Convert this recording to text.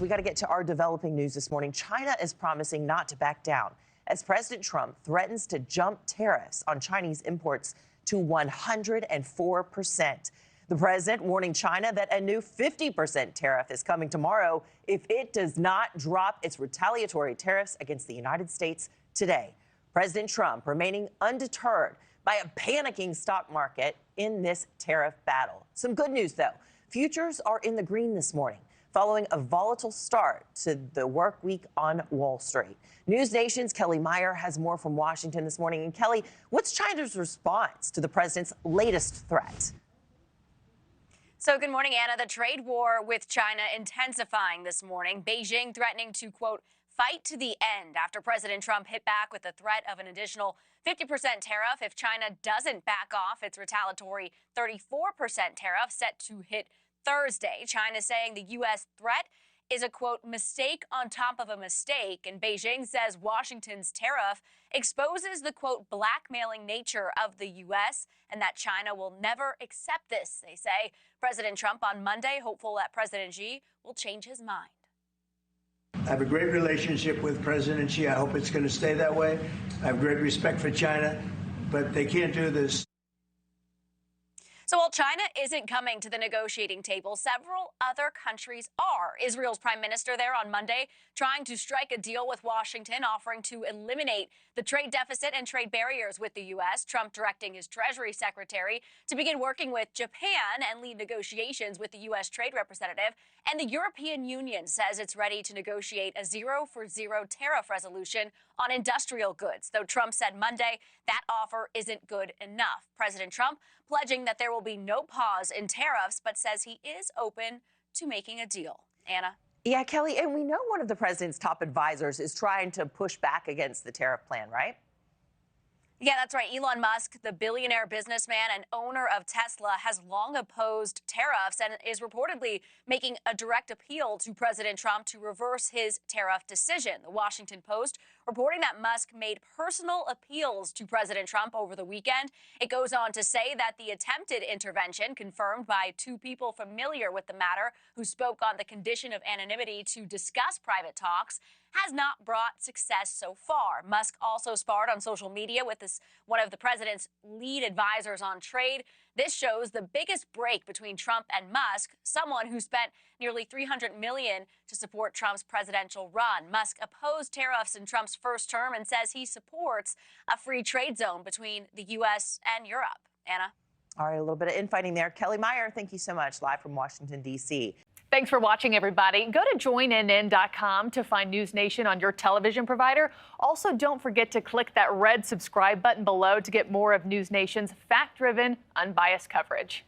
We got to get to our developing news this morning. China is promising not to back down as President Trump threatens to jump tariffs on Chinese imports to 104%. The president warning China that a new 50% tariff is coming tomorrow if it does not drop its retaliatory tariffs against the United States today. President Trump remaining undeterred by a panicking stock market in this tariff battle. Some good news, though. Futures are in the green this morning, following a volatile start to the work week on Wall Street. NewsNation's Kellie Meyer has more from Washington this morning. And Kellie, what's China's response to the president's latest threat? So good morning, Anna. The trade war with China intensifying this morning. Beijing threatening to, quote, fight to the end after President Trump hit back with the threat of an additional 50% tariff if China doesn't back off its retaliatory 34% tariff set to hit Thursday. China saying the U.S. threat is a, quote, mistake on top of a mistake. And Beijing says Washington's tariff exposes the, quote, blackmailing nature of the U.S. and that China will never accept this, they say. President Trump on Monday hopeful that President Xi will change his mind. I have a great relationship with President Xi. I hope it's going to stay that way. I have great respect for China, but they can't do this. So while China isn't coming to the negotiating table, several other countries are. Israel's prime minister there on Monday trying to strike a deal with Washington, offering to eliminate the trade deficit and trade barriers with the U.S. Trump directing his Treasury secretary to begin working with Japan and lead negotiations with the U.S. trade representative. And the European Union says it's ready to negotiate a zero-for-zero tariff resolution on industrial goods, though Trump said Monday that offer isn't good enough. President Trump pledging that there will be no pause in tariffs, but says he is open to making a deal. Anna? Yeah, Kellie, and we know one of the president's top advisors is trying to push back against the tariff plan, right? Yeah, that's right. Elon Musk, the billionaire businessman and owner of Tesla, has long opposed tariffs and is reportedly making a direct appeal to President Trump to reverse his tariff decision. The Washington Post reporting that Musk made personal appeals to President Trump over the weekend. It goes on to say that the attempted intervention, confirmed by two people familiar with the matter who spoke on the condition of anonymity to discuss private talks, has not brought success so far. Musk also sparred on social media with one of the president's lead advisors on trade. This shows the biggest break between Trump and Musk, someone who spent nearly $300 million to support Trump's presidential run. Musk opposed tariffs in Trump's first term and says he supports a free trade zone between the U.S. and Europe. Anna? All right, a little bit of infighting there. Kellie Meyer, thank you so much, live from Washington, D.C. Thanks for watching, everybody. Go to joinnn.com to find NewsNation on your television provider. Also, don't forget to click that red subscribe button below to get more of NewsNation's fact-driven, unbiased coverage.